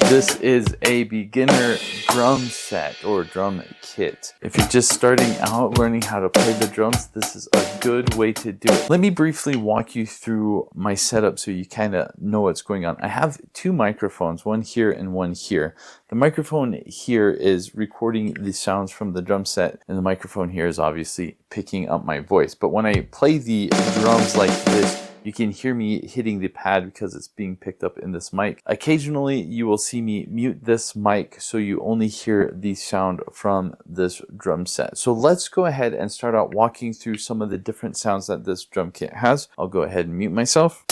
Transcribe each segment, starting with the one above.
This is a beginner drum set or drum kit. If you're just starting out learning how to play the drums, this is a good way to do it. Let me briefly walk you through my setup so you kind of know what's going on. I have two microphones, one here and one here. The microphone here is recording the sounds from the drum set, and the microphone here is obviously picking up my voice. But when I play the drums like this, you can hear me hitting the pad because it's being picked up in this mic. Occasionally, you will see me mute this mic so you only hear the sound from this drum set. So let's go ahead and start out walking through some of the different sounds that this drum kit has. I'll go ahead and mute myself.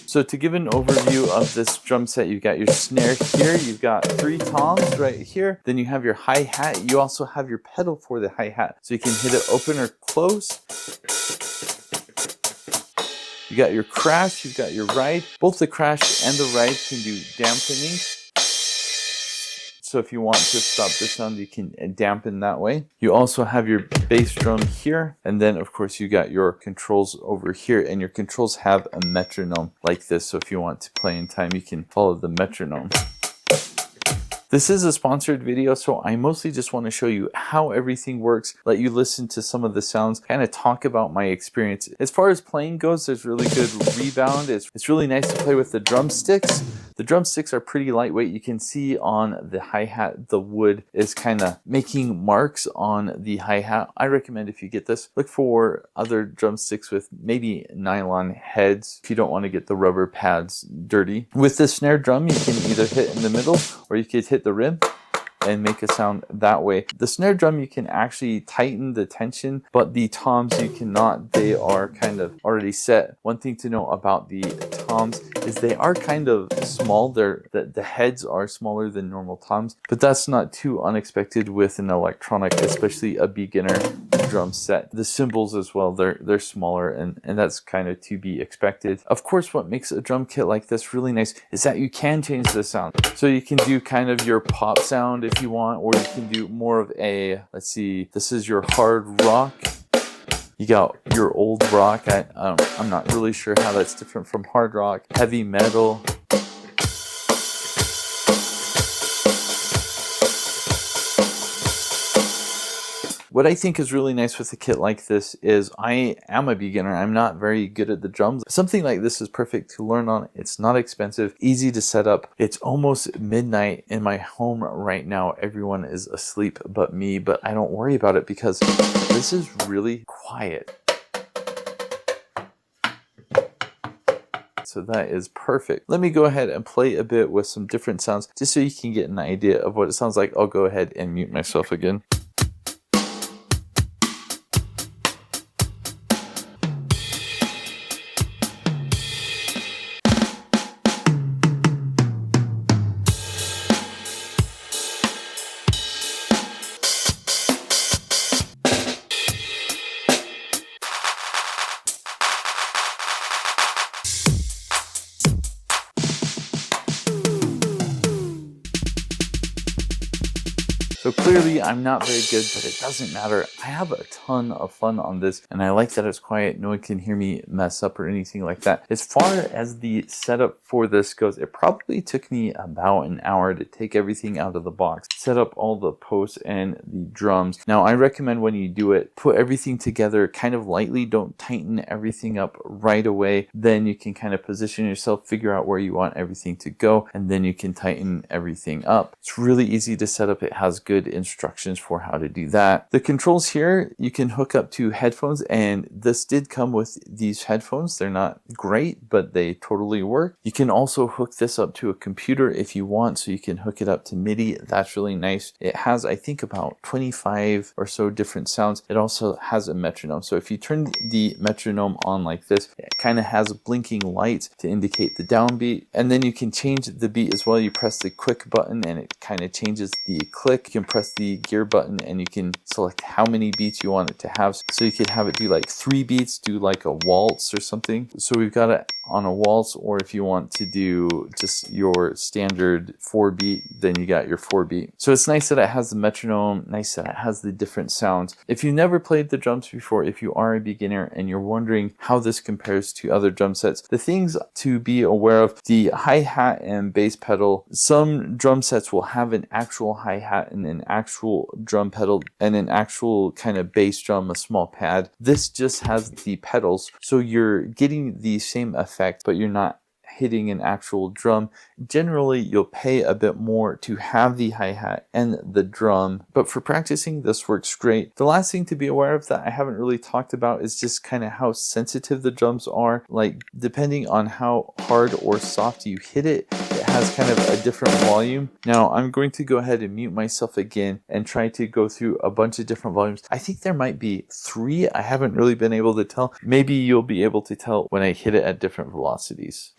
So to give an overview of this drum set, you've got your snare here, you've got 3 toms right here, then you have your hi-hat, you also have your pedal for the hi-hat, so you can hit it open or close. You got your crash, you've got your ride. Both the crash and the ride can do dampening. So if you want to stop the sound, you can dampen that way. You also have your bass drum here. And then of course you got your controls over here, and your controls have a metronome like this. So if you want to play in time, you can follow the metronome. This is a sponsored video, so I mostly just want to show you how everything works, let you listen to some of the sounds, kind of talk about my experience. As far as playing goes, there's really good rebound. It's really nice to play with the drumsticks. The drumsticks are pretty lightweight. You can see on the hi-hat, the wood is kind of making marks on the hi-hat. I recommend if you get this, look for other drumsticks with maybe nylon heads if you don't want to get the rubber pads dirty. With the snare drum, you can either hit in the middle or you could hit the rim and make a sound that way. The snare drum, you can actually tighten the tension, but the toms you cannot. They are kind of already set. One thing to know about the toms is they are kind of small. The heads are smaller than normal toms, but that's not too unexpected with an electronic, especially a beginner drum set. The cymbals as well, they're smaller, and that's kind of to be expected. Of course, what makes a drum kit like this really nice is that you can change the sound. So you can do kind of your pop sound if you want, or you can do more of a, let's see, this is your hard rock. You got your old rock. I'm not really sure how that's different from hard rock. Heavy metal. What I think is really nice with a kit like this is I am a beginner. I'm not very good at the drums. Something like this is perfect to learn on. It's not expensive, easy to set up. It's almost midnight in my home right now. Everyone is asleep but me, but I don't worry about it because this is really quiet. So that is perfect. Let me go ahead and play a bit with some different sounds just so you can get an idea of what it sounds like. I'll go ahead and mute myself again. So clearly I'm not very good, but it doesn't matter. I have a ton of fun on this, and I like that it's quiet. No one can hear me mess up or anything like that. As far as the setup for this goes, it probably took me about an hour to take everything out of the box, set up all the posts and the drums. Now I recommend when you do it, put everything together kind of lightly. Don't tighten everything up right away. Then you can kind of position yourself, figure out where you want everything to go, and then you can tighten everything up. It's really easy to set up. It has good instructions for how to do that. The controls here, you can hook up to headphones, and this did come with these headphones. They're not great, but they totally work. You can also hook this up to a computer if you want, so you can hook it up to MIDI. That's really nice. It has, I think, about 25 or so different sounds. It also has a metronome. So if you turn the metronome on like this, it kind of has blinking lights to indicate the downbeat, and then you can change the beat as well. You press the quick button and it kind of changes the click. You can press the gear button and you can select how many beats you want it to have. So you could have it do like 3 beats, do like a waltz or something. So we've got it on a waltz, or if you want to do just your standard 4 beat, then you got your 4 beat. So it's nice that it has the metronome, nice that it has the different sounds. If you never played the drums before, if you are a beginner and you're wondering how this compares to other drum sets, the things to be aware of: the hi-hat and bass pedal. Some drum sets will have an actual hi-hat and an actual drum pedal and an actual kind of bass drum, a small pad. This just has the pedals, so you're getting the same effect, but you're not hitting an actual drum. Generally, you'll pay a bit more to have the hi-hat and the drum, but for practicing, this works great. The last thing to be aware of that I haven't really talked about is just kind of how sensitive the drums are. Like, depending on how hard or soft you hit it, it has kind of a different volume. Now, I'm going to go ahead and mute myself again and try to go through a bunch of different volumes. I think there might be 3. I haven't really been able to tell. Maybe you'll be able to tell when I hit it at different velocities.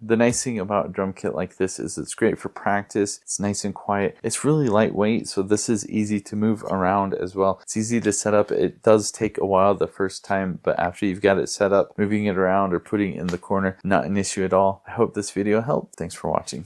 The nice thing about a drum kit like this is it's great for practice. It's nice and quiet. It's really lightweight, so this is easy to move around as well. It's easy to set up. It does take a while the first time, but after you've got it set up, moving it around or putting it in the corner, not an issue at all. I hope this video helped. Thanks for watching.